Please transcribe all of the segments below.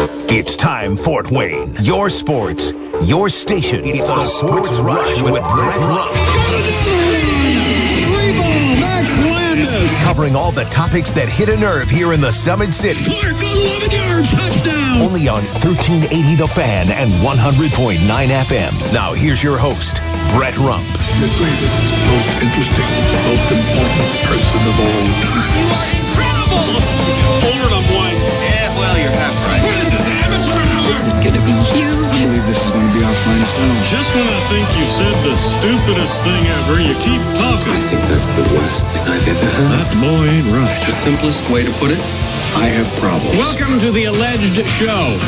It's time, Fort Wayne. Your sports, your station. It's the Sports Rush with Brett Rump. Covering all the topics that hit a nerve here in the Summit City. Clark, 11 yards, touchdown. Only on 1380 The Fan and 100.9 FM. Now here's your host, Brett Rump. The greatest, most interesting, most important person of all time. You are incredible. Older than one. Yeah, well, you're half right. What is this, amateur hour? This is going to be huge. I believe this is going to be our finest hour. Just when I think you said the stupidest thing ever, you keep talking. I think that's the worst thing I've ever heard. That boy ain't right. The simplest way to put it, I have problems. Welcome to the alleged show.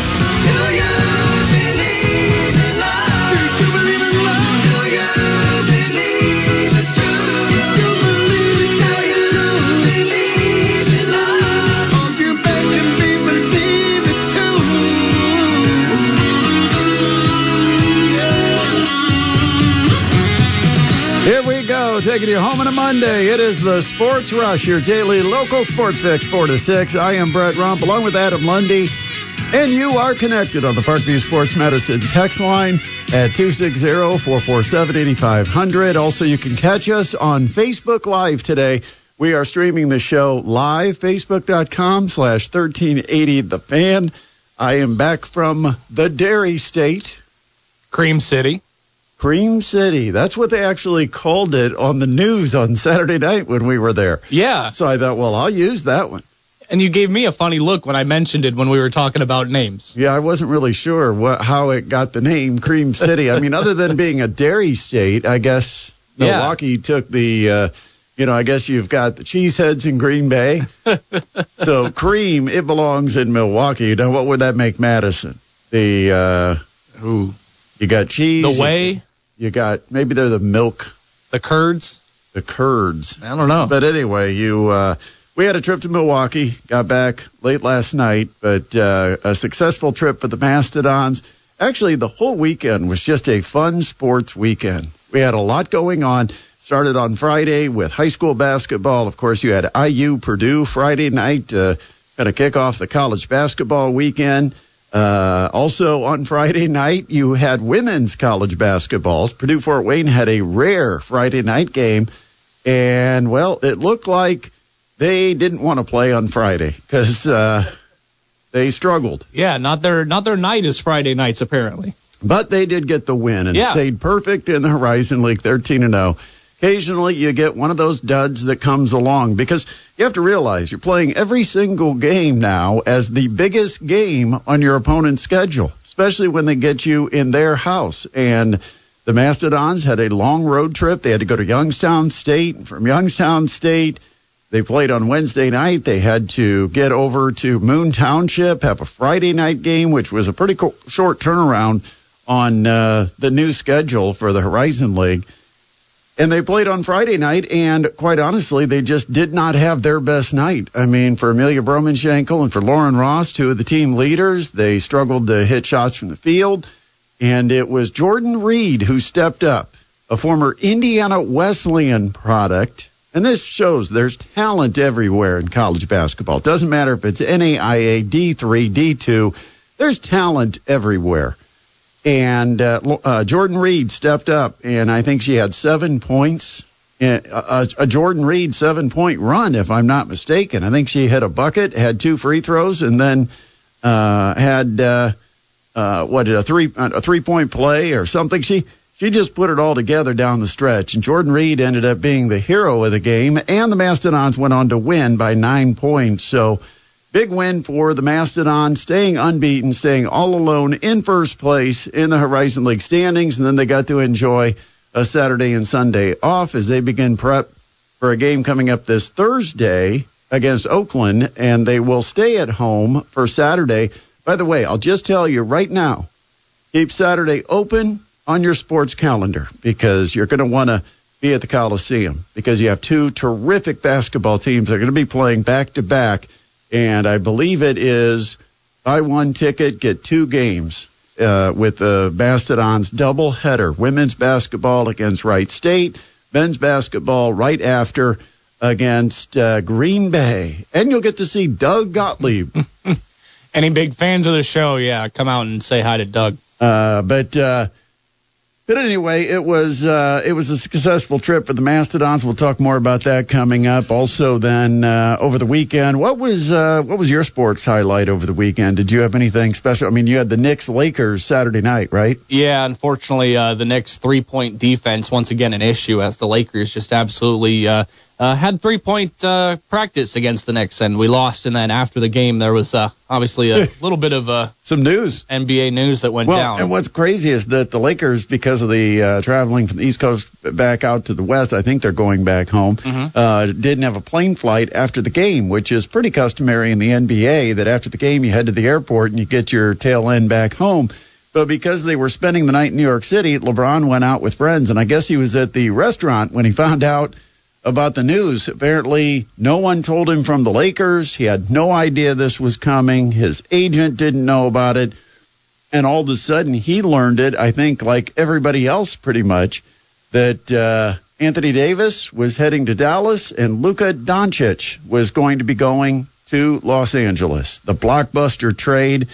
Here we go, taking you home on a Monday. It is the Sports Rush, your daily local sports fix, 4 to 6. I am Brett Rump, along with Adam Lundy, and you are connected on the Parkview Sports Medicine text line at 260-447-8500. Also, you can catch us on Facebook Live today. We are streaming the show live, facebook.com/1380 The Fan. I am back from the Dairy State. Cream City. Cream City. That's what they actually called it on the news on Saturday night when we were there. Yeah. So I thought, well, I'll use that one. And you gave me a funny look when I mentioned it when we were talking about names. Yeah, I wasn't really sure how it got the name Cream City. I mean, other than being a dairy state, I guess Milwaukee took the, I guess you've got the Cheeseheads in Green Bay. So cream, it belongs in Milwaukee. Now, what would that make Madison? You got cheese. The whey. You got, maybe they're the milk. The curds. The curds. I don't know. But anyway, we had a trip to Milwaukee, got back late last night, but a successful trip for the Mastodons. Actually, the whole weekend was just a fun sports weekend. We had a lot going on. Started on Friday with high school basketball. Of course, you had IU Purdue Friday night to kind of kick off the college basketball weekend. Also on Friday night, you had women's college basketballs. Purdue Fort Wayne had a rare Friday night game. And, well, it looked like they didn't want to play on Friday because they struggled. Yeah, not their night is Friday nights, apparently. But they did get the win and stayed perfect in the Horizon League, 13-0. Occasionally, you get one of those duds that comes along because you have to realize you're playing every single game now as the biggest game on your opponent's schedule, especially when they get you in their house. And the Mastodons had a long road trip. They had to go to Youngstown State. From Youngstown State, they played on Wednesday night. They had to get over to Moon Township, have a Friday night game, which was a pretty short turnaround on the new schedule for the Horizon League. And they played on Friday night, and quite honestly, they just did not have their best night. I mean, for Amelia Broman-Schenkel and for Lauren Ross, two of the team leaders, they struggled to hit shots from the field. And it was Jordan Reed who stepped up, a former Indiana Wesleyan product. And this shows there's talent everywhere in college basketball. It doesn't matter if it's NAIA, D3, D2. There's talent everywhere. And Jordan Reed stepped up, and I think she had 7 points. A Jordan Reed 7-point run, if I'm not mistaken. I think she hit a bucket, had 2 free throws, and then had a 3-point play or something. She just put it all together down the stretch. And Jordan Reed ended up being the hero of the game, and the Mastodons went on to win by 9 points. So big win for the Mastodons, staying unbeaten, staying all alone in first place in the Horizon League standings. And then they got to enjoy a Saturday and Sunday off as they begin prep for a game coming up this Thursday against Oakland. And they will stay at home for Saturday. By the way, I'll just tell you right now, keep Saturday open on your sports calendar because you're going to want to be at the Coliseum because you have 2 terrific basketball teams that are going to be playing back-to-back. And I believe it is buy 1 ticket, get 2 games with the Mastodons doubleheader. Women's basketball against Wright State, men's basketball right after against Green Bay. And you'll get to see Doug Gottlieb. Any big fans of the show, come out and say hi to Doug. But anyway, it was a successful trip for the Mastodons. We'll talk more about that coming up. Also, then over the weekend, what was your sports highlight over the weekend? Did you have anything special? I mean, you had the Knicks-Lakers Saturday night, right? Yeah, unfortunately, the Knicks' three-point defense once again an issue as the Lakers just absolutely had three-point practice against the Knicks, and we lost. And then after the game, there was obviously a little bit of some news, NBA news that went down. And what's crazy is that the Lakers, because of the traveling from the East Coast back out to the West, I think they're going back home, didn't have a plane flight after the game, which is pretty customary in the NBA, that after the game you head to the airport and you get your tail end back home. But because they were spending the night in New York City, LeBron went out with friends, and I guess he was at the restaurant when he found out about the news. Apparently, no one told him from the Lakers. He had no idea this was coming. His agent didn't know about it. And all of a sudden, he learned it, I think, like everybody else pretty much, that Anthony Davis was heading to Dallas and Luka Doncic was going to be going to Los Angeles. The blockbuster trade.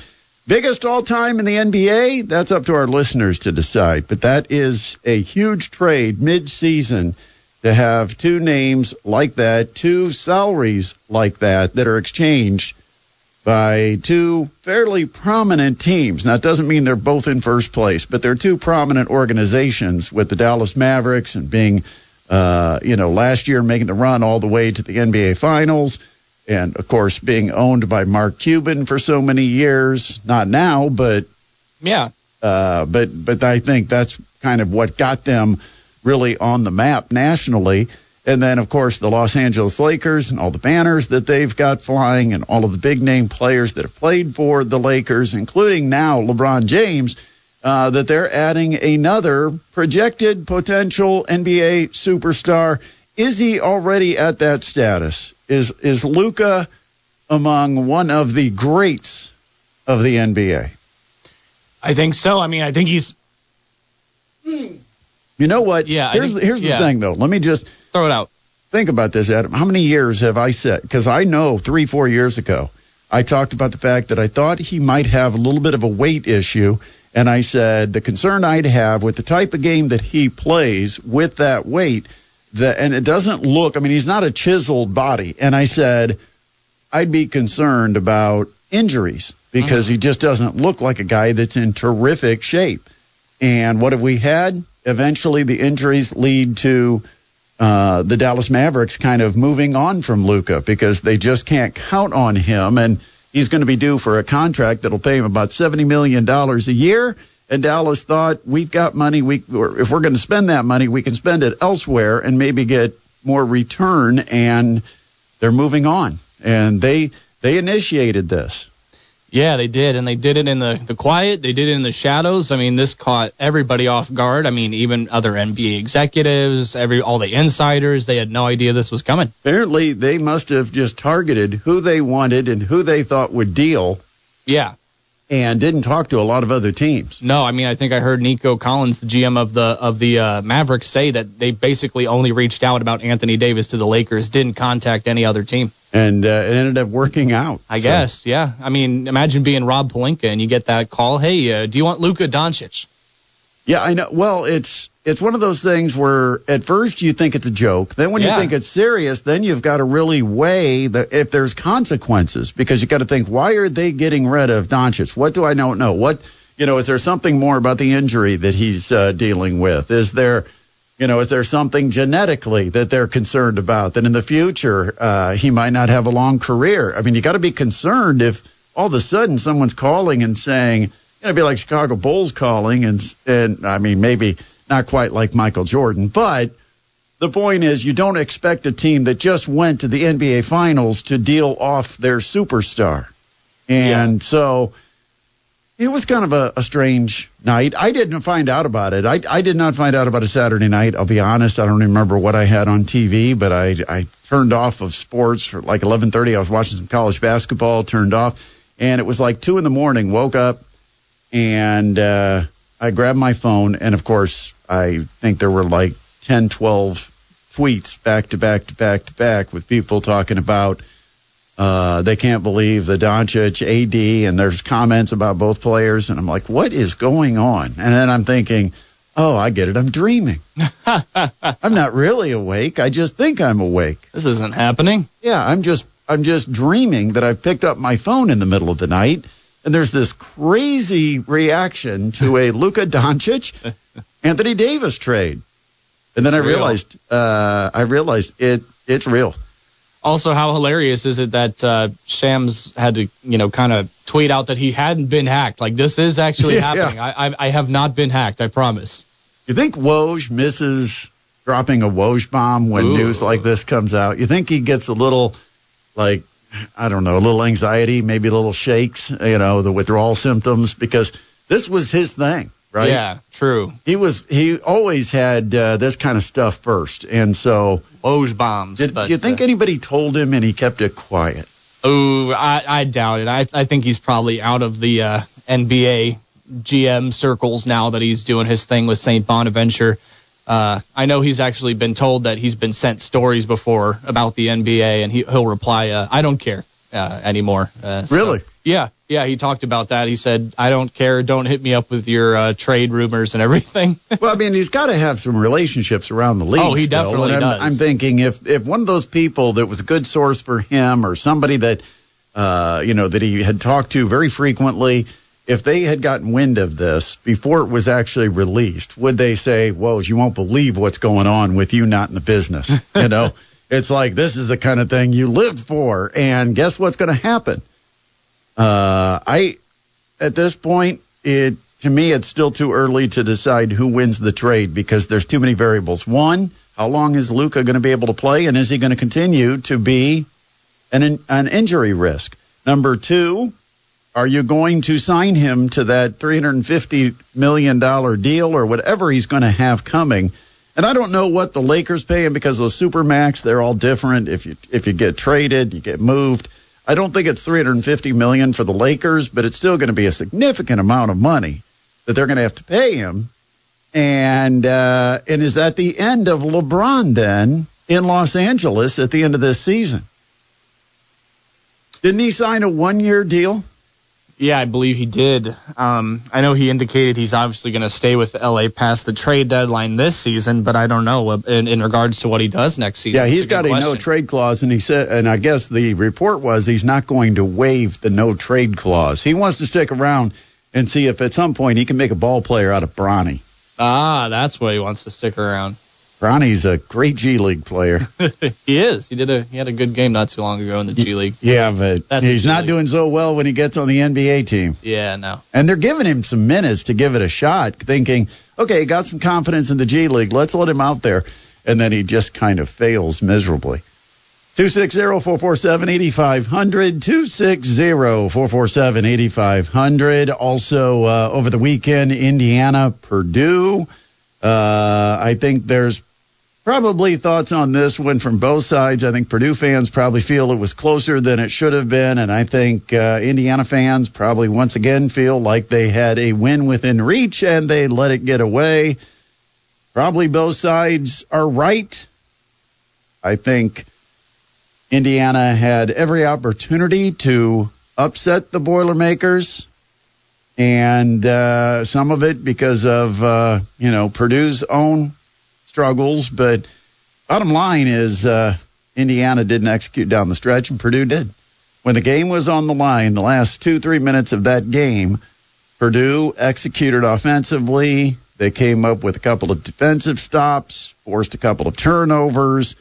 Biggest all-time in the NBA? That's up to our listeners to decide. But that is a huge trade mid-season to have two names like that, two salaries like that are exchanged by two fairly prominent teams. Now, it doesn't mean they're both in first place, but they're two prominent organizations, with the Dallas Mavericks and being, last year making the run all the way to the NBA Finals, and, of course, being owned by Mark Cuban for so many years. Not now, but yeah. But I think that's kind of what got them really on the map nationally. And then, of course, the Los Angeles Lakers and all the banners that they've got flying and all of the big-name players that have played for the Lakers, including now LeBron James, that they're adding another projected potential NBA superstar. Is he already at that status? Is Luka among one of the greats of the NBA? I think so. I mean, I think he's... You know what? Yeah. Here's the thing, though. Let me just throw it out. Think about this, Adam. How many years have I said? Because I know 3-4 years ago, I talked about the fact that I thought he might have a little bit of a weight issue. And I said the concern I'd have with the type of game that he plays with that weight, and it doesn't look, I mean, he's not a chiseled body. And I said I'd be concerned about injuries because he just doesn't look like a guy that's in terrific shape. And what have we had? Eventually, the injuries lead to the Dallas Mavericks kind of moving on from Luka because they just can't count on him. And he's going to be due for a contract that'll pay him about $70 million a year. And Dallas thought, we've got money. If we're going to spend that money, we can spend it elsewhere and maybe get more return. And they're moving on. And they initiated this. Yeah, they did, and they did it in the quiet. They did it in the shadows. I mean, this caught everybody off guard. I mean, even other NBA executives, all the insiders, they had no idea this was coming. Apparently, they must have just targeted who they wanted and who they thought would deal. Yeah. And didn't talk to a lot of other teams. No, I mean, I think I heard Nico Collins, the GM of the Mavericks, say that they basically only reached out about Anthony Davis to the Lakers, didn't contact any other team. And it ended up working out. I guess, yeah. I mean, imagine being Rob Pelinka and you get that call, hey, do you want Luka Doncic? Yeah, I know. Well, it's one of those things where at first you think it's a joke. Then when you think it's serious, then you've got to really weigh if there's consequences, because you got to think, why are they getting rid of Doncic? What do I not know? What, is there something more about the injury that he's dealing with? Is there something genetically that they're concerned about that in the future he might not have a long career? I mean, you got to be concerned if all of a sudden someone's calling and saying, it'd be like Chicago Bulls calling, and I mean, maybe not quite like Michael Jordan, but the point is you don't expect a team that just went to the NBA Finals to deal off their superstar. And so it was kind of a strange night. I didn't find out about it. I did not find out about it Saturday night. I'll be honest. I don't remember what I had on TV, but I turned off of sports for like 11:30. I was watching some college basketball, turned off, and it was like 2 a.m, woke up, and I grabbed my phone, and of course, I think there were like 10, 12 tweets back to back to back to back with people talking about They can't believe the Doncic, AD, and there's comments about both players. And I'm like, what is going on? And then I'm thinking, oh, I get it. I'm dreaming. I'm not really awake. I just think I'm awake. This isn't happening. Yeah, I'm just dreaming that I've picked up my phone in the middle of the night, and there's this crazy reaction to a Luka Doncic, Anthony Davis trade. And then I realized it's real. Also, how hilarious is it that Shams had to, kind of tweet out that he hadn't been hacked? Like, this is actually happening. Yeah. I have not been hacked, I promise. You think Woj misses dropping a Woj bomb when news like this comes out? You think he gets a little, a little anxiety, maybe a little shakes, the withdrawal symptoms? Because this was his thing, right? Yeah, true. He always had this kind of stuff first, and so Woj bombs. Do you think anybody told him and he kept it quiet? Oh, I doubt it. I think he's probably out of the NBA GM circles now that he's doing his thing with St. Bonaventure. I know he's actually been told that he's been sent stories before about the NBA, and he'll reply, I don't care anymore. Really? Yeah, he talked about that. He said, I don't care. Don't hit me up with your trade rumors and everything. Well, I mean, he's got to have some relationships around the league. Oh, he still. definitely does. I'm thinking if one of those people that was a good source for him or somebody that, that he had talked to very frequently, if they had gotten wind of this before it was actually released, would they say, whoa, you won't believe what's going on with you not in the business? It's like, this is the kind of thing you lived for. And guess what's going to happen? At this point, to me, it's still too early to decide who wins the trade because there's too many variables. One, how long is Luka going to be able to play, and is he going to continue to be an injury risk? Number two, are you going to sign him to that $350 million deal or whatever he's going to have coming? And I don't know what the Lakers pay him because those Supermax, they're all different. If you get traded, you get moved. I don't think it's $350 million for the Lakers, but it's still going to be a significant amount of money that they're going to have to pay him. And is that the end of LeBron then in Los Angeles at the end of this season? Didn't he sign a 1-year deal? Yeah, I believe he did. I know he indicated he's obviously going to stay with LA past the trade deadline this season, but I don't know in regards to what he does next season. Yeah, he's got a no trade clause, and he said, and I guess the report was he's not going to waive the no trade clause. He wants to stick around and see if at some point he can make a ball player out of Bronny. Ah, that's why he wants to stick around. Bronny's a great G League player. He is. He had a good game not too long ago in the G League. Yeah, but he's not doing so well when he gets on the NBA team. Yeah, no. And they're giving him some minutes to give it a shot, thinking, okay, he got some confidence in the G League. Let's let him out there. And then he just kind of fails miserably. 260-447-8500, 260-447-8500. Also, over the weekend, Indiana, Purdue. I think there's probably thoughts on this one from both sides. I think Purdue fans probably feel it was closer than it should have been, and I think Indiana fans probably once again feel like they had a win within reach and they let it get away. Probably both sides are right. I think Indiana had every opportunity to upset the Boilermakers. And some of it because of, Purdue's own struggles. But bottom line is Indiana didn't execute down the stretch, and Purdue did. When the game was on the line, the last 2-3 minutes of that game, Purdue executed offensively. They came up with a couple of defensive stops, forced a couple of turnovers,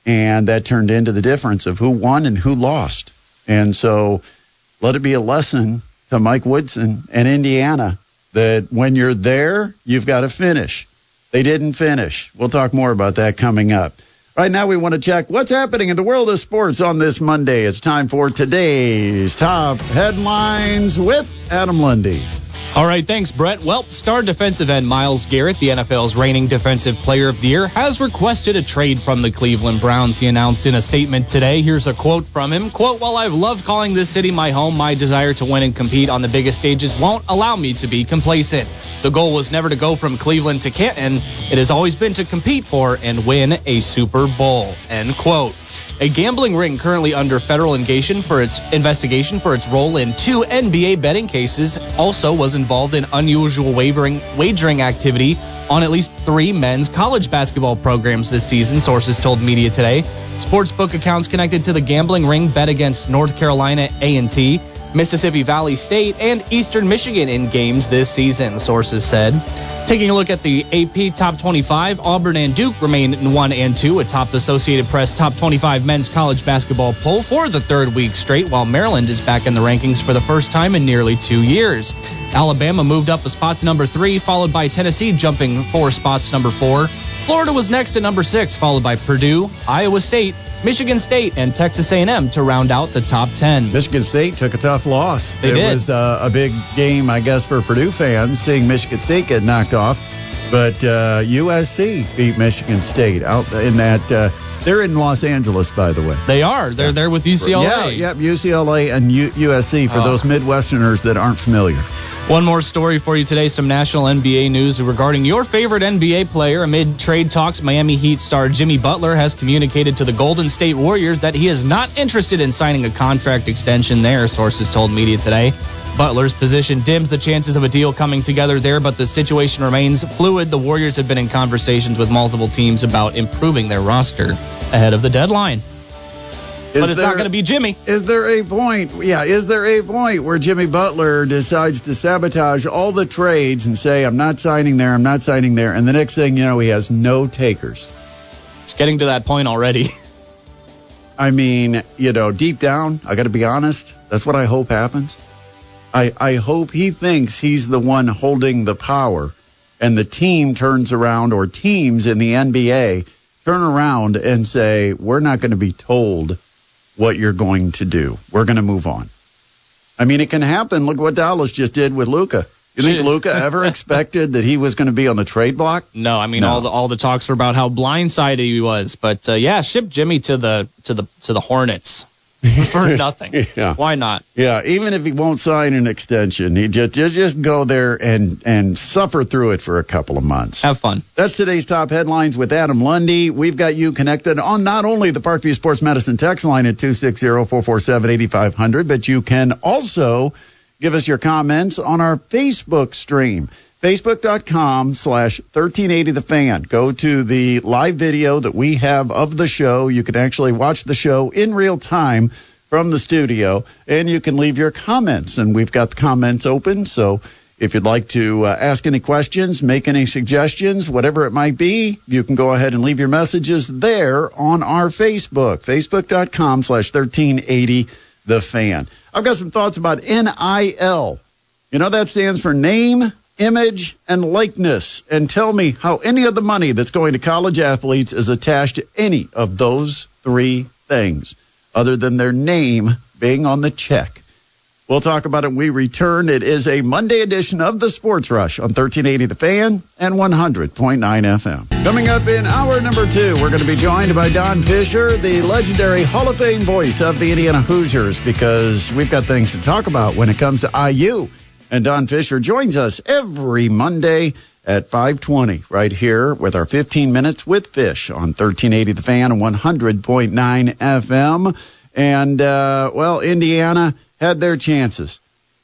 and that turned into the difference of who won and who lost. And so let it be a lesson to Mike Woodson and Indiana that when you're there, you've got to finish. They didn't finish. We'll talk more about that coming up. Right now, we want to check what's happening in the world of sports on this Monday. It's time for today's top headlines with Adam Lundy. All right, thanks, Brett. Well, star defensive end Myles Garrett, the NFL's reigning Defensive Player of the Year, has requested a trade from the Cleveland Browns. He announced in a statement today. Here's a quote from him. Quote, "While I've loved calling this city my home, my desire to win and compete on the biggest stages won't allow me to be complacent. The goal was never to go from Cleveland to Canton. It has always been to compete for and win a Super Bowl." End quote. A gambling ring currently under federal investigation for its role in 2 NBA betting cases also was involved in unusual wagering activity on at least 3 men's college basketball programs this season, sources told media today. Sportsbook accounts connected to the gambling ring bet against North Carolina A&T, Mississippi Valley State, and Eastern Michigan in games this season, sources said. Taking a look at the AP Top 25, Auburn and Duke remain 1 and 2 atop the Associated Press Top 25 men's college basketball poll for the 3rd week straight, while Maryland is back in the rankings for the first time in nearly 2 years. Alabama moved up a spot to number 3, followed by Tennessee jumping 4 spots to number 4. Florida was next at number 6, followed by Purdue, Iowa State, Michigan State, and Texas A&M to round out the top 10. Michigan State took a tough loss. It was a big game, I guess, for Purdue fans, seeing Michigan State get knocked off. But USC beat Michigan State out in that. They're in Los Angeles, by the way. They are. They're there with UCLA. Yeah, UCLA and USC for those Midwesterners that aren't familiar. One more story for you today, some national NBA news regarding your favorite NBA player. Amid trade talks, Miami Heat star Jimmy Butler has communicated to the Golden State Warriors that he is not interested in signing a contract extension there, sources told media today. Butler's position dims the chances of a deal coming together there, but the situation remains fluid. The Warriors have been in conversations with multiple teams about improving their roster ahead of the deadline. But it's not going to be Jimmy. Is there a point where Jimmy Butler decides to sabotage all the trades and say, I'm not signing there, and the next thing you know, he has no takers? It's getting to that point already. I mean, deep down, I got to be honest, that's what I hope happens. I hope he thinks he's the one holding the power, and the team turns around, or teams in the NBA turn around and say, we're not going to be told what you're going to do. We're going to move on. I mean, it can happen. Look what Dallas just did with Luka. You think Luka ever expected that he was going to be on the trade block? No, I mean, no. All the talks were about how blindsided he was. But ship Jimmy to the Hornets for nothing. Yeah. Why not? Yeah, even if he won't sign an extension, he just go there and suffer through it for a couple of months. Have fun. That's today's top headlines with Adam Lundy. We've got you connected on not only the Parkview Sports Medicine text line at 260-447-8500, but you can also give us your comments on our Facebook stream. Facebook.com/1380thefan. Go to the live video that we have of the show. You can actually watch the show in real time from the studio, and you can leave your comments. And we've got the comments open, so if you'd like to ask any questions, make any suggestions, whatever it might be, you can go ahead and leave your messages there on our Facebook, Facebook.com/1380thefan. I've got some thoughts about NIL. That stands for name, image, and likeness. And tell me how any of the money that's going to college athletes is attached to any of those 3 things, other than their name being on the check. We'll talk about it when we return. It is a Monday edition of the Sports Rush on 1380 The Fan and 100.9 FM. Coming up in hour number 2, we're going to be joined by Don Fisher, the legendary Hall of Fame voice of the Indiana Hoosiers, because we've got things to talk about when it comes to IU. And Don Fisher joins us every Monday at 5:20 right here with our 15 Minutes with Fish on 1380 The Fan and 100.9 FM. And, Indiana had their chances.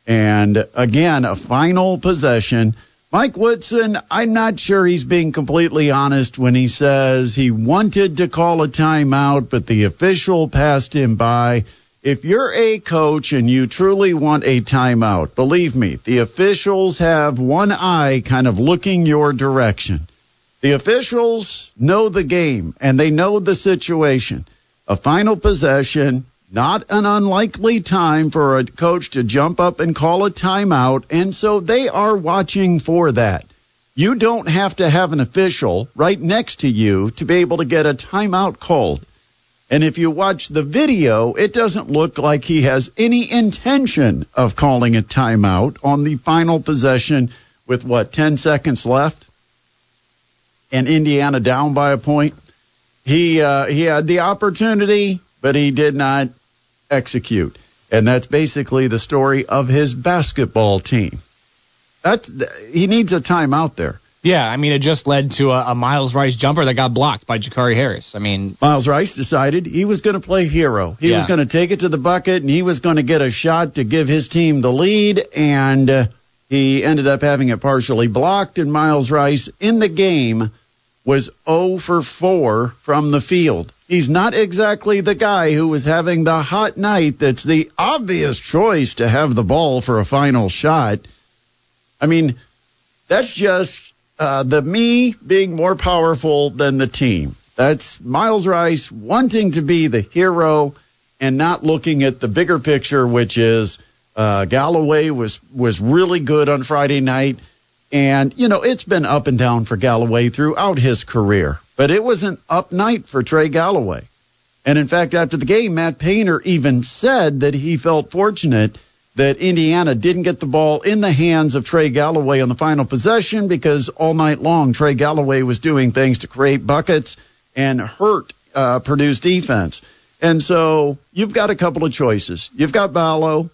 And, again, a final possession. Mike Woodson, I'm not sure he's being completely honest when he says he wanted to call a timeout, but the official passed him by. If you're a coach and you truly want a timeout, believe me, the officials have one eye kind of looking your direction. The officials know the game, and they know the situation. A final possession, not an unlikely time for a coach to jump up and call a timeout, and so they are watching for that. You don't have to have an official right next to you to be able to get a timeout called. And if you watch the video, it doesn't look like he has any intention of calling a timeout on the final possession with, 10 seconds left? And Indiana down by a point. He had the opportunity, but he did not execute. And that's basically the story of his basketball team. He needs a timeout there. Yeah, I mean, it just led to a Miles Rice jumper that got blocked by Jakari Harris. I mean, Miles Rice decided he was going to play hero. He was going to take it to the bucket, and he was going to get a shot to give his team the lead, and he ended up having it partially blocked, and Miles Rice in the game was 0 for 4 from the field. He's not exactly the guy who was having the hot night that's the obvious choice to have the ball for a final shot. I mean, that's just the me being more powerful than the team. That's Miles Rice wanting to be the hero and not looking at the bigger picture, which is Galloway was really good on Friday night. And, it's been up and down for Galloway throughout his career. But it was an up night for Trey Galloway. And, in fact, after the game, Matt Painter even said that he felt fortunate that Indiana didn't get the ball in the hands of Trey Galloway on the final possession because all night long Trey Galloway was doing things to create buckets and hurt Purdue's defense. And so you've got a couple of choices. You've got Ballo,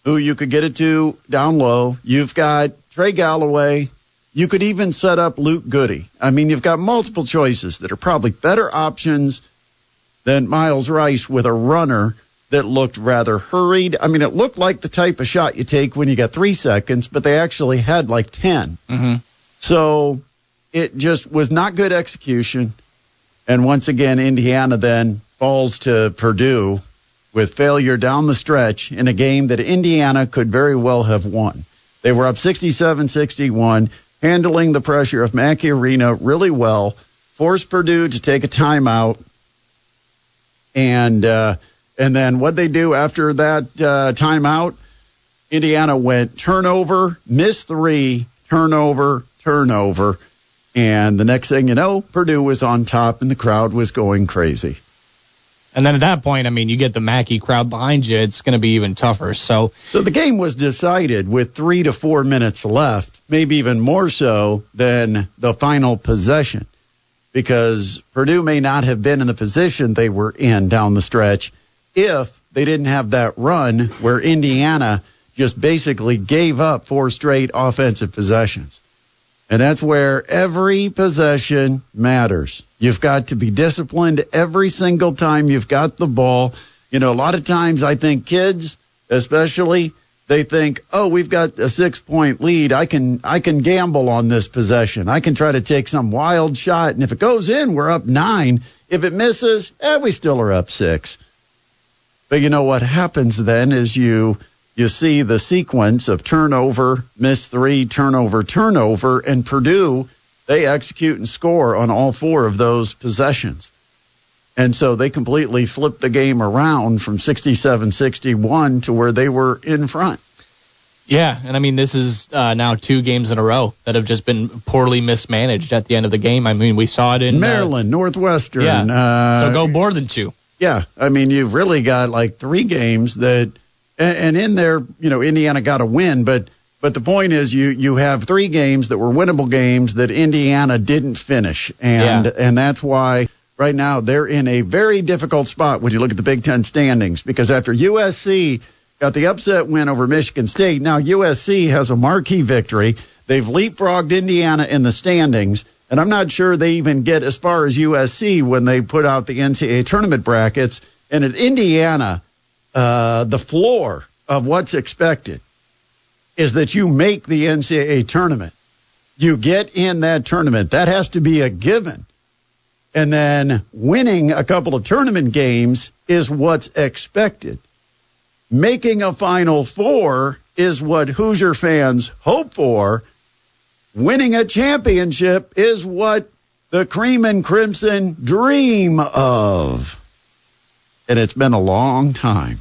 who you could get it to down low. You've got Trey Galloway. You could even set up Luke Goody. I mean, you've got multiple choices that are probably better options than Miles Rice with a runner that looked rather hurried. I mean, it looked like the type of shot you take when you got 3 seconds, but they actually had like 10. Mm-hmm. So it just was not good execution. And once again, Indiana then falls to Purdue with failure down the stretch in a game that Indiana could very well have won. They were up 67-61, handling the pressure of Mackey Arena really well, forced Purdue to take a timeout, and then what they do after that timeout, Indiana went turnover, missed 3, turnover, and the next thing you know, Purdue was on top and the crowd was going crazy. And then at that point, I mean, you get the Mackey crowd behind you, it's going to be even tougher. So the game was decided with 3 to 4 minutes left, maybe even more so than the final possession, because Purdue may not have been in the position they were in down the stretch if they didn't have that run where Indiana just basically gave up 4 straight offensive possessions. And that's where every possession matters. You've got to be disciplined every single time you've got the ball. A lot of times I think kids, especially, they think, oh, we've got a 6-point lead. I can gamble on this possession. I can try to take some wild shot. And if it goes in, we're up 9. If it misses, we still are up 6. But what happens then is you see the sequence of turnover, miss 3, turnover, and Purdue, they execute and score on all 4 of those possessions. And so they completely flipped the game around from 67-61 to where they were in front. Yeah, and I mean, this is now 2 games in a row that have just been poorly mismanaged at the end of the game. I mean, we saw it in Maryland, Northwestern. Yeah, so go more than 2. Yeah, I mean, you've really got like 3 games that, and in there, Indiana got a win, but the point is you have 3 games that were winnable games that Indiana didn't finish, and that's why right now they're in a very difficult spot when you look at the Big Ten standings, because after USC got the upset win over Michigan State, now USC has a marquee victory. They've leapfrogged Indiana in the standings, and I'm not sure they even get as far as USC when they put out the NCAA tournament brackets. And at Indiana, the floor of what's expected is that you make the NCAA tournament. You get in that tournament. That has to be a given. And then winning a couple of tournament games is what's expected. Making a Final Four is what Hoosier fans hope for. Winning a championship is what the Cream and Crimson dream of. And it's been a long time.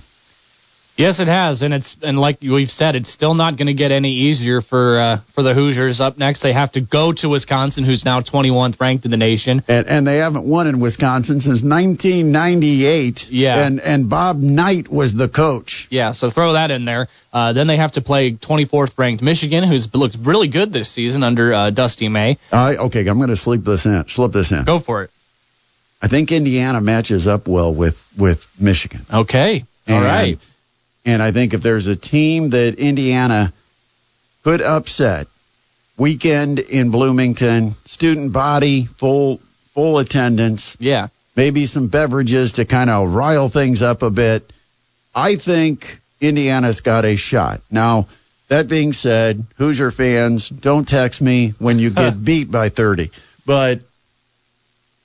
Yes, it has, and like we've said, it's still not going to get any easier for the Hoosiers. Up next, they have to go to Wisconsin, who's now 21th ranked in the nation, and they haven't won in Wisconsin since 1998. Yeah, and Bob Knight was the coach. Yeah, so throw that in there. Then they have to play 24th ranked Michigan, who's looked really good this season under Dusty May. Okay, I'm going to slip this in. Go for it. I think Indiana matches up well with Michigan. Okay, all right. And I think if there's a team that Indiana could upset weekend in Bloomington, student body, full attendance. Yeah. Maybe some beverages to kind of rile things up a bit. I think Indiana's got a shot. Now, that being said, Hoosier fans, don't text me when you get beat by 30. But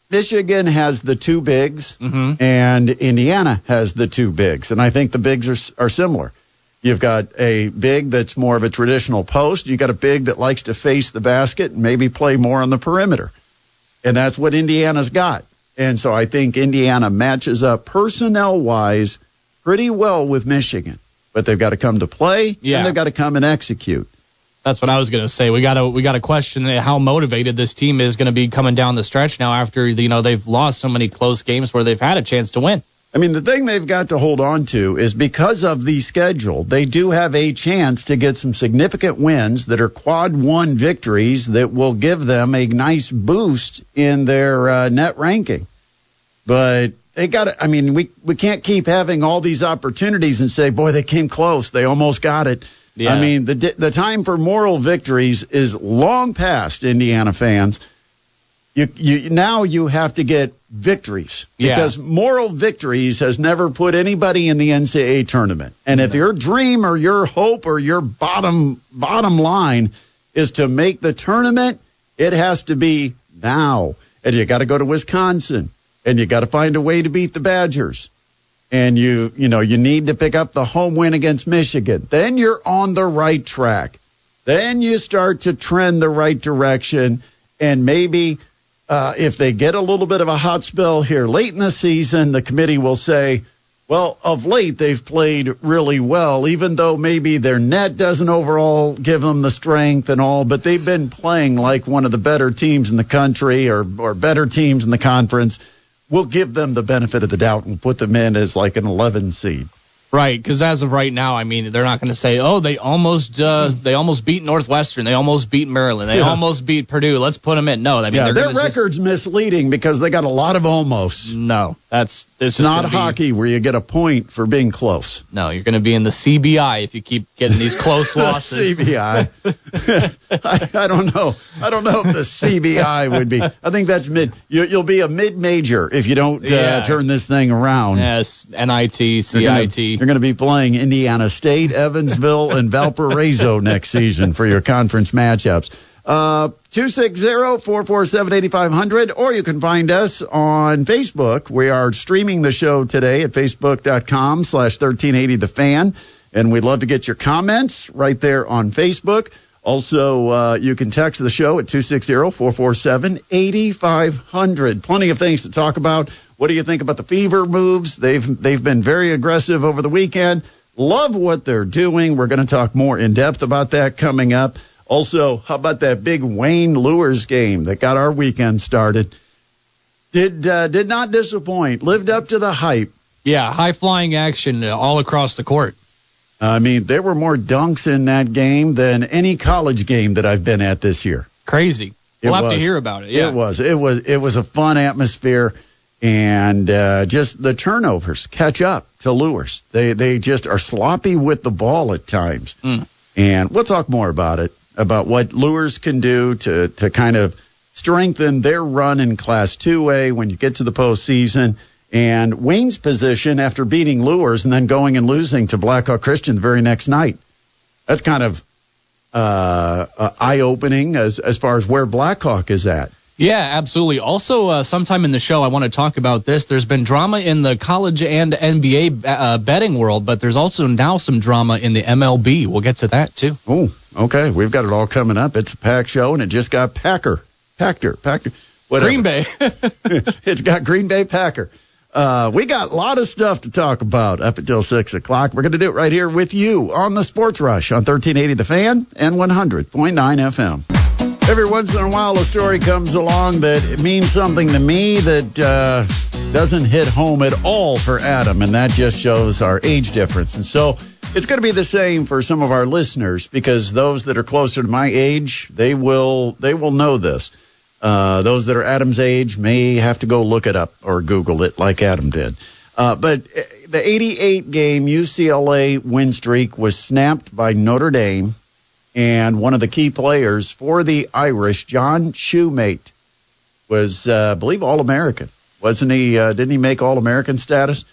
Michigan has the two bigs, and Indiana has the two bigs. And I think the bigs are similar. You've got a big that's more of a traditional post. You've got a big that likes to face the basket and maybe play more on the perimeter. And that's what Indiana's got. And so I think Indiana matches up personnel-wise pretty well with Michigan. But they've got to come to play, and they've got to come and execute. That's what I was going to say. We got to question how motivated this team is going to be coming down the stretch now after they've lost so many close games where they've had a chance to win. I mean, the thing they've got to hold on to is because of the schedule, they do have a chance to get some significant wins that are quad one victories that will give them a nice boost in their net ranking. But they got to, I mean, we can't keep having all these opportunities and say, boy, they came close. They almost got it. Yeah. I mean, the time for moral victories is long past, Indiana fans. Now you have to get victories because moral victories has never put anybody in the NCAA tournament. And if your dream or your hope or your bottom line is to make the tournament, it has to be now. And you got to go to Wisconsin, and you got to find a way to beat the Badgers. And you need to pick up the home win against Michigan. Then you're on the right track. Then you start to trend the right direction, and maybe if they get a little bit of a hot spell here late in the season, the committee will say, well, of late they've played really well, even though maybe their net doesn't overall give them the strength and all, but they've been playing like one of the better teams in the country or better teams in the conference. We'll give them the benefit of the doubt and put them in as like an 11 seed. Right, because as of right now, I mean, they're not going to say, oh, they almost beat Northwestern, they almost beat Maryland, they almost beat Purdue. Let's put them in. No, I mean, their record's misleading because they got a lot of almost. No, it's not hockey where you get a point for being close. No, you're going to be in the CBI if you keep getting these close losses. CBI. I don't know. I don't know if the CBI would be. I think that's mid. You'll be a mid-major if you don't turn this thing around. Yes, NIT, CIT. You're going to be playing Indiana State, Evansville, and Valparaiso next season for your conference matchups. 260-447-8500, or you can find us on Facebook. We are streaming the show today at facebook.com/1380thefan, and we'd love to get your comments right there on Facebook. Also, you can text the show at 260-447-8500. Plenty of things to talk about. What do you think about the Fever moves? They've been very aggressive over the weekend. Love what they're doing. We're going to talk more in depth about that coming up. Also, how about that big Wayne Lures game that got our weekend started? Did not disappoint. Lived up to the hype. Yeah, high-flying action all across the court. I mean, there were more dunks in that game than any college game that I've been at this year. Crazy. We'll have to hear about it. Yeah. It was a fun atmosphere. And just the turnovers catch up to Lures. They just are sloppy with the ball at times. And we'll talk more about it, about what Lures can do to kind of strengthen their run in Class 2A when you get to the postseason. And Wayne's position after beating Lures and then going and losing to Blackhawk Christian the very next night. That's kind of eye-opening as far as where Blackhawk is at. Yeah, absolutely. Also, sometime in the show, I want to talk about this. There's been drama in the college and NBA betting world, but there's also now some drama in the MLB. We'll get to that, too. Oh, okay. We've got it all coming up. It's a packed show, and it just got Packer. Whatever. Green Bay. It's got Green Bay Packer. We got a lot of stuff to talk about up until 6 o'clock. We're going to do it right here with you on the Sports Rush on 1380 The Fan and 100.9 FM. Every once in a while, a story comes along that means something to me that doesn't hit home at all for Adam, and that just shows our age difference. And so it's going to be the same for some of our listeners, because those that are closer to my age, they will know this. Those that are Adam's age may have to go look it up or Google it like Adam did. But the 88-game UCLA win streak was snapped by Notre Dame. And one of the key players for the Irish, John Shoemate, was, I believe, All-American. Wasn't he? Didn't he make All-American status?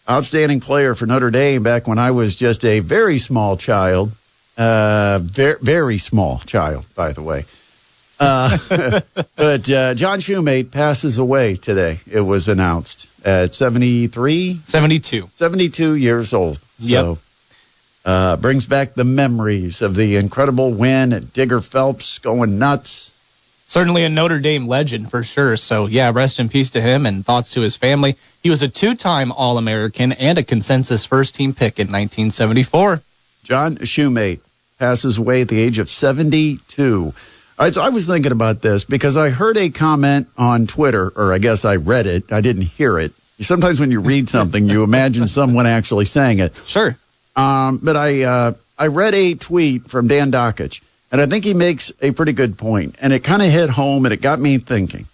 Outstanding player for Notre Dame back when I was just a very small child. Very small child, by the way. But John Shoemate passes away today. It was announced at 72 years old. So, brings back the memories of the incredible win at Digger Phelps going nuts. Certainly a Notre Dame legend for sure. So, yeah, rest in peace to him and thoughts to his family. He was a 2-time All-American and a consensus first-team pick in 1974. John Shoemate passes away at the age of 72. All right, so I was thinking about this because I heard a comment on Twitter, or I guess I read it. I didn't hear it. Sometimes when you read something, you imagine someone actually saying it. Sure. But I read a tweet from Dan Dockich, and I think he makes a pretty good point, and it kind of hit home, and it got me thinking.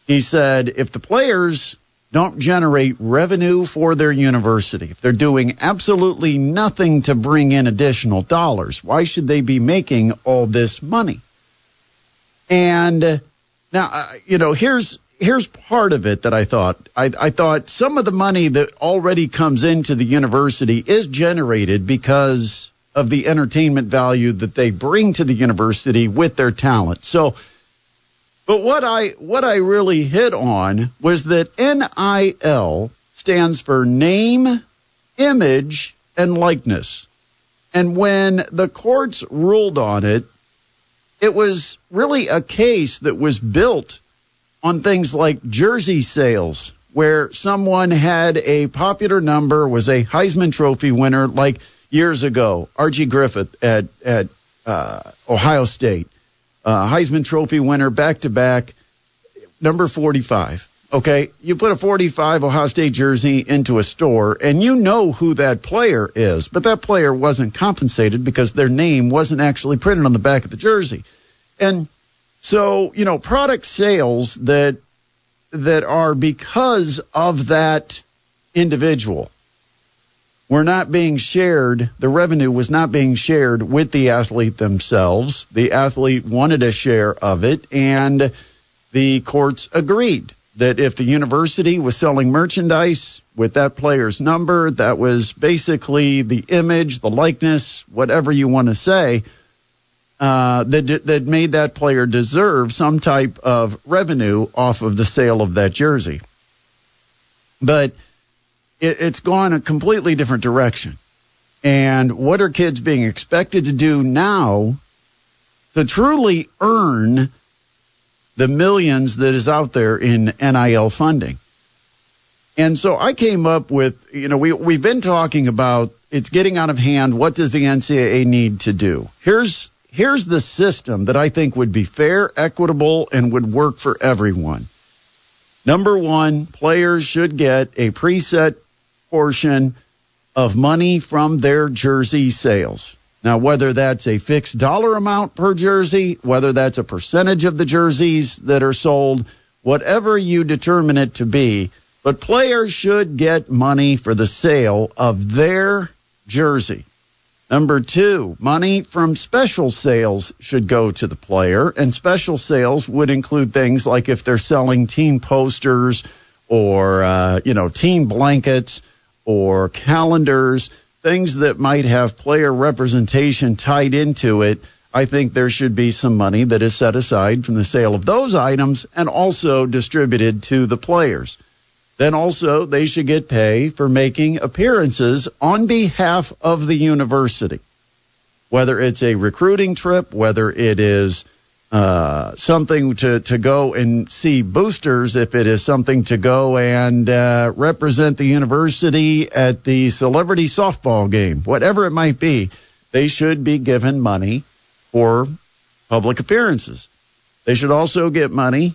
He said, if the players don't generate revenue for their university, if they're doing absolutely nothing to bring in additional dollars, why should they be making all this money? And now, here's part of it that I thought. I thought some of the money that already comes into the university is generated because of the entertainment value that they bring to the university with their talent. So, but what I really hit on was that NIL stands for name, image, and likeness. And when the courts ruled on it, it was really a case that was built on things like jersey sales, where someone had a popular number, was a Heisman Trophy winner, like years ago, Archie Griffith at Ohio State, Heisman Trophy winner, back-to-back, number 45. Okay, you put a 45 Ohio State jersey into a store, and you know who that player is, but that player wasn't compensated because their name wasn't actually printed on the back of the jersey. And so, product sales that are because of that individual were not being shared. The revenue was not being shared with the athlete themselves. The athlete wanted a share of it, and the courts agreed that if the university was selling merchandise with that player's number, that was basically the image, the likeness, whatever you want to say, that made that player deserve some type of revenue off of the sale of that jersey. But it's gone a completely different direction. And what are kids being expected to do now to truly earn the millions that is out there in NIL funding? And so I came up with, we've been talking about it's getting out of hand. What does the NCAA need to do? Here's the system that I think would be fair, equitable, and would work for everyone. Number one, players should get a preset portion of money from their jersey sales. Now, whether that's a fixed dollar amount per jersey, whether that's a percentage of the jerseys that are sold, whatever you determine it to be, but players should get money for the sale of their jersey. Number two, money from special sales should go to the player, and special sales would include things like if they're selling team posters or, team blankets or calendars, things that might have player representation tied into it. I think there should be some money that is set aside from the sale of those items and also distributed to the players. Then also they should get pay for making appearances on behalf of the university, whether it's a recruiting trip, whether it is something to go and see boosters, if it is something to go and represent the university at the celebrity softball game, whatever it might be, they should be given money for public appearances. They should also get money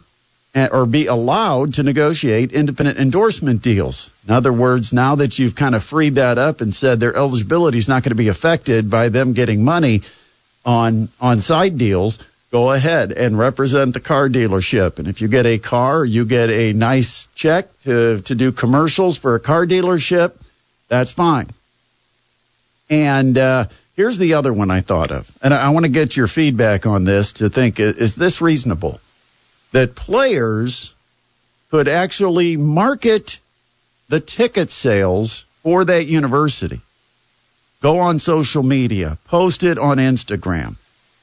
or be allowed to negotiate independent endorsement deals. In other words, now that you've kind of freed that up and said their eligibility is not going to be affected by them getting money on side deals, go ahead and represent the car dealership. And if you get a car, you get a nice check to do commercials for a car dealership, that's fine. And, here's the other one I thought of, and I want to get your feedback on this to think, is this reasonable? That players could actually market the ticket sales for that university. Go on social media, post it on Instagram.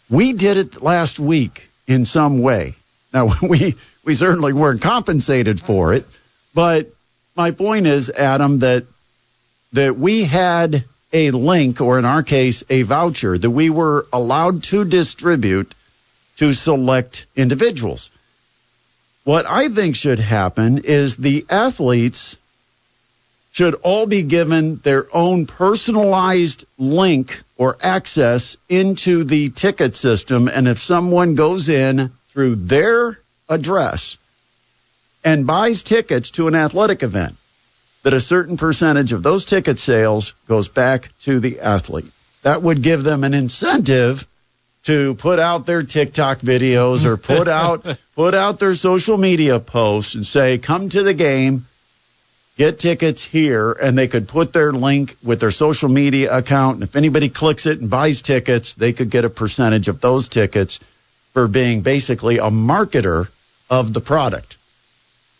We did it last week in some way. Now, we certainly weren't compensated for it, but my point is, Adam, that we had a link, or in our case, a voucher that we were allowed to distribute to select individuals. What I think should happen is the athletes should all be given their own personalized link or access into the ticket system. And if someone goes in through their address and buys tickets to an athletic event, that a certain percentage of those ticket sales goes back to the athlete. That would give them an incentive to put out their TikTok videos or put out their social media posts and say, come to the game, get tickets here, and they could put their link with their social media account. And if anybody clicks it and buys tickets, they could get a percentage of those tickets for being basically a marketer of the product.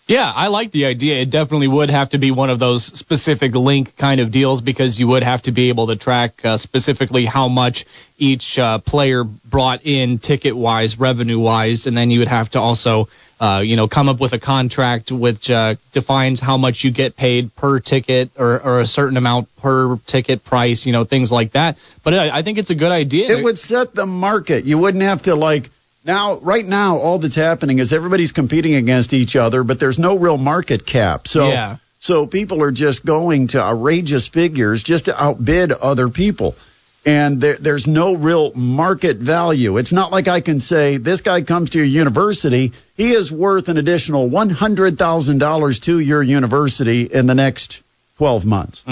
Yeah, I like the idea. It definitely would have to be one of those specific link kind of deals, because you would have to be able to track specifically how much each player brought in ticket-wise, revenue-wise, and then you would have to also come up with a contract which defines how much you get paid per ticket or a certain amount per ticket price, things like that. But I think it's a good idea. It would set the market. You wouldn't have to right now, all that's happening is everybody's competing against each other, but there's no real market cap. So people are just going to outrageous figures just to outbid other people. And there's no real market value. It's not like I can say, this guy comes to your university, he is worth an additional $100,000 to your university in the next 12 months.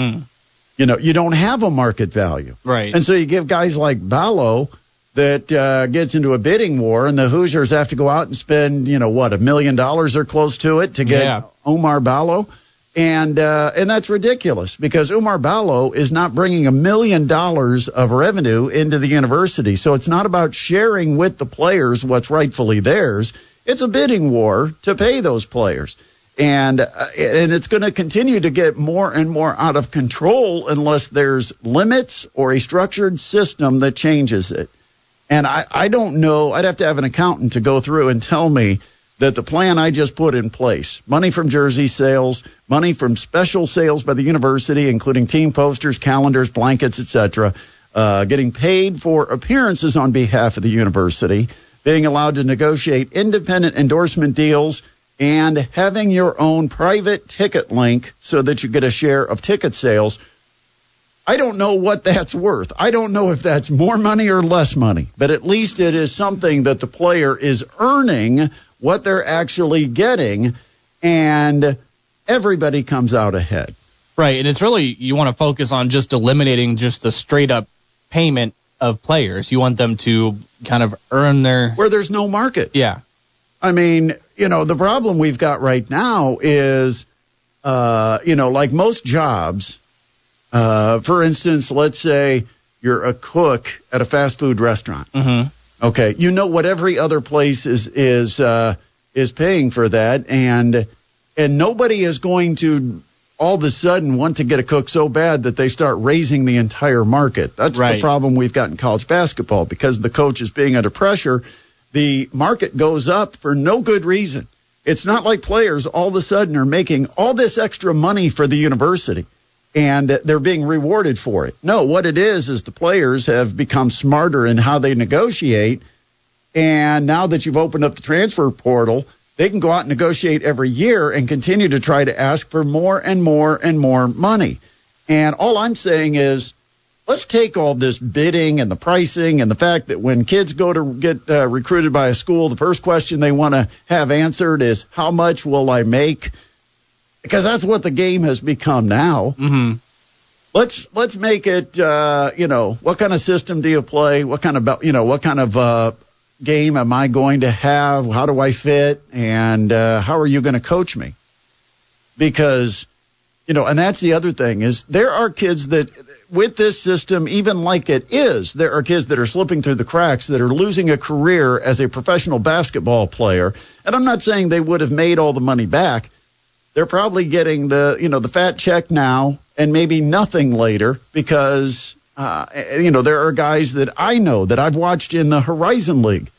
You don't have a market value. Right. And so you give guys like Ballo that gets into a bidding war, and the Hoosiers have to go out and spend, $1 million or close to it to get Omar Ballo. And that's ridiculous, because Umar Ballo is not bringing $1 million of revenue into the university. So it's not about sharing with the players what's rightfully theirs. It's a bidding war to pay those players. And it's going to continue to get more and more out of control unless there's limits or a structured system that changes it. And I don't know. I'd have to have an accountant to go through and tell me that the plan I just put in place, money from jersey sales, money from special sales by the university, including team posters, calendars, blankets, etc., getting paid for appearances on behalf of the university, being allowed to negotiate independent endorsement deals, and having your own private ticket link so that you get a share of ticket sales. I don't know what that's worth. I don't know if that's more money or less money, but at least it is something that the player is earning what they're actually getting, and everybody comes out ahead. Right, and it's really, you want to focus on just eliminating just the straight-up payment of players. You want them to kind of earn their... Where there's no market. Yeah. I mean, the problem we've got right now is, like most jobs, for instance, let's say you're a cook at a fast food restaurant. Mm-hmm. Okay, what every other place is paying for that, and nobody is going to all of a sudden want to get a cook so bad that they start raising the entire market. That's right. The problem we've got in college basketball, because the coach is being under pressure. The market goes up for no good reason. It's not like players all of a sudden are making all this extra money for the university and they're being rewarded for it. No, what it is the players have become smarter in how they negotiate. And now that you've opened up the transfer portal, they can go out and negotiate every year and continue to try to ask for more and more and more money. And all I'm saying is, let's take all this bidding and the pricing and the fact that when kids go to get recruited by a school, the first question they want to have answered is, how much will I make? Because that's what the game has become now. Mm-hmm. Let's make it, what kind of system do you play? What kind of game am I going to have? How do I fit? And how are you going to coach me? Because, and that's the other thing is there are kids that with this system, even like it is, there are kids that are slipping through the cracks that are losing a career as a professional basketball player. And I'm not saying they would have made all the money back. They're probably getting the fat check now and maybe nothing later because, there are guys that I know that I've watched in the Horizon League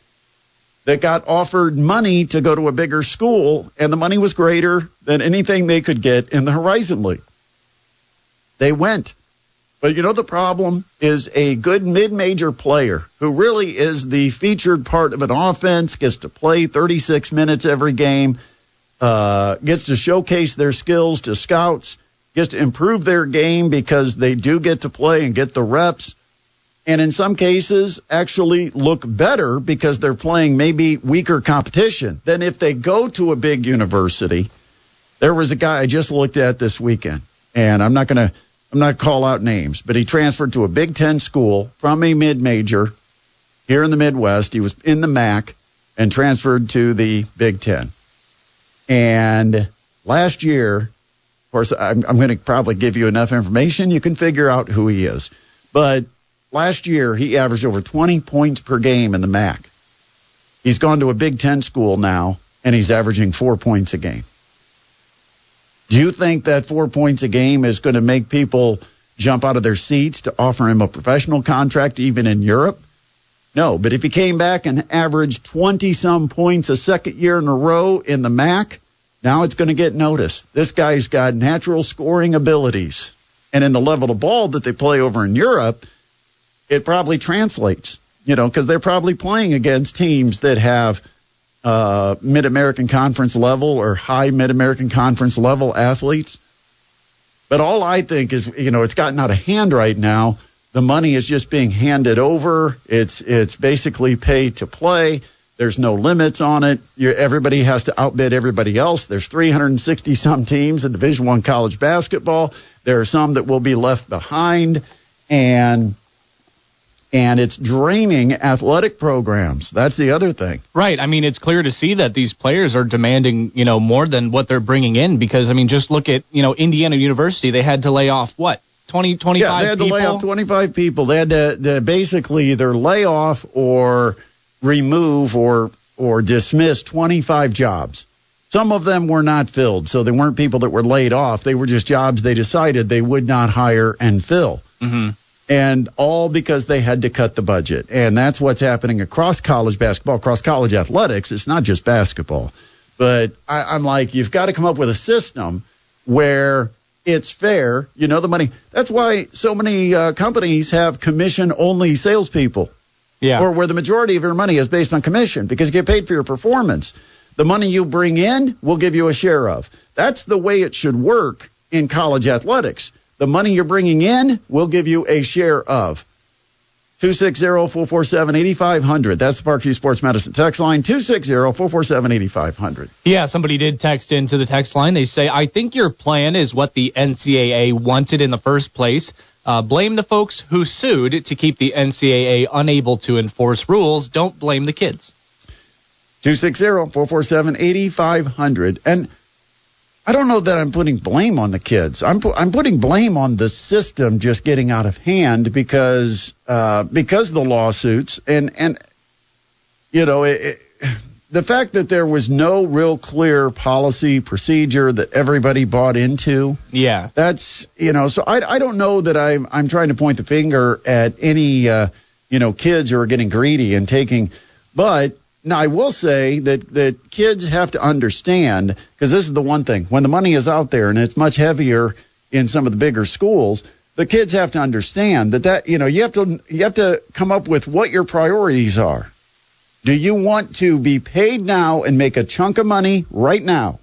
that got offered money to go to a bigger school, and the money was greater than anything they could get in the Horizon League. They went. But the problem is a good mid-major player who really is the featured part of an offense, gets to play 36 minutes every game, gets to showcase their skills to scouts, gets to improve their game because they do get to play and get the reps, and in some cases actually look better because they're playing maybe weaker competition than if they go to a big university. There was a guy I just looked at this weekend, and I'm not going to call out names, but he transferred to a Big Ten school from a mid-major here in the Midwest. He was in the MAC and transferred to the Big Ten. And last year, of course, I'm going to probably give you enough information. You can figure out who he is. But last year, he averaged over 20 points per game in the MAC. He's gone to a Big Ten school now, and he's averaging 4 points a game. Do you think that 4 points a game is going to make people jump out of their seats to offer him a professional contract even in Europe? No, but if he came back and averaged 20-some points a second year in a row in the MAC, now it's going to get noticed. This guy's got natural scoring abilities. And in the level of ball that they play over in Europe, it probably translates, because they're probably playing against teams that have Mid-American Conference level or high Mid-American Conference level athletes. But all I think is, it's gotten out of hand right now. The money is just being handed over. It's basically pay to play. There's no limits on it. Everybody has to outbid everybody else. There's 360 some teams in Division I college basketball. There are some that will be left behind, and it's draining athletic programs. That's the other thing. Right. I mean, it's clear to see that these players are demanding, more than what they're bringing in because, just look at, Indiana University. They had to lay off, 25 people? Yeah, they had to lay off 25 people. They had to basically either lay off or remove or dismiss 25 jobs. Some of them were not filled, so they weren't people that were laid off. They were just jobs they decided they would not hire and fill. Mm-hmm. And all because they had to cut the budget. And that's what's happening across college basketball, across college athletics. It's not just basketball. But I'm like, you've got to come up with a system where it's fair. The money. That's why so many companies have commission-only salespeople. Yeah. Or where the majority of your money is based on commission because you get paid for your performance. The money you bring in, we'll give you a share of. That's the way it should work in college athletics. The money you're bringing in, we'll give you a share of. 260-447-8500. That's the Parkview Sports Medicine text line, 260-447-8500. Yeah, somebody did text into the text line. They say, I think your plan is what the NCAA wanted in the first place. Blame the folks who sued to keep the NCAA unable to enforce rules. Don't blame the kids. 260-447-8500. And I don't know that I'm putting blame on the kids. I'm putting blame on the system just getting out of hand because of the lawsuits and the fact that there was no real clear policy procedure that everybody bought into. Yeah, that's So I don't know that I'm trying to point the finger at any kids who are getting greedy and taking, but. Now, I will say that kids have to understand, because this is the one thing, when the money is out there and it's much heavier in some of the bigger schools, the kids have to understand that you have to come up with what your priorities are. Do you want to be paid now and make a chunk of money right now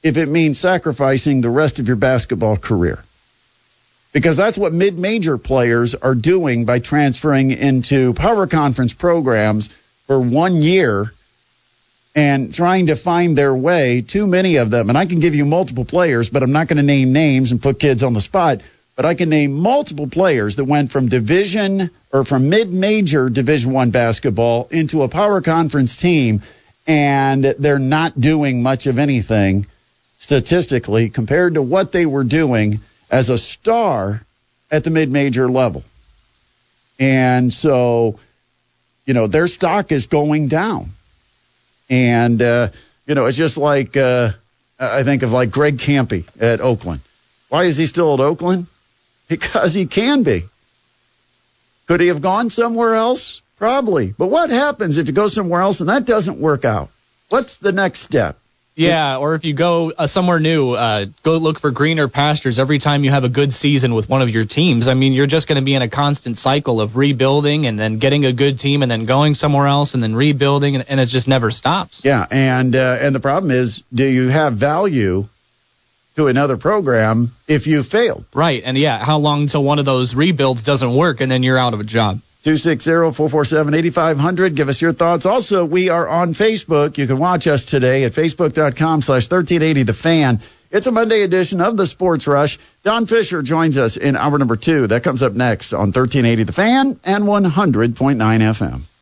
if it means sacrificing the rest of your basketball career? Because that's what mid-major players are doing by transferring into power conference programs for 1 year and trying to find their way, too many of them. And I can give you multiple players, but I'm not going to name names and put kids on the spot. But I can name multiple players that went from from mid-major Division I basketball into a power conference team, and they're not doing much of anything statistically compared to what they were doing as a star at the mid-major level. And so, their stock is going down. And, it's just like, I think of like Greg Campy at Oakland. Why is he still at Oakland? Because he can be. Could he have gone somewhere else? Probably. But what happens if you go somewhere else and that doesn't work out? What's the next step? Yeah, or if you go somewhere new, go look for greener pastures every time you have a good season with one of your teams. I mean, you're just going to be in a constant cycle of rebuilding and then getting a good team and then going somewhere else and then rebuilding, and it just never stops. Yeah, and the problem is, do you have value to another program if you failed? Right, and how long until one of those rebuilds doesn't work and then you're out of a job? 260-447-8500. Give us your thoughts. Also, we are on Facebook. You can watch us today at facebook.com/1380 The Fan. It's a Monday edition of the Sports Rush. Don Fisher joins us in hour number 2. That comes up next on 1380 The Fan and 100.9 FM.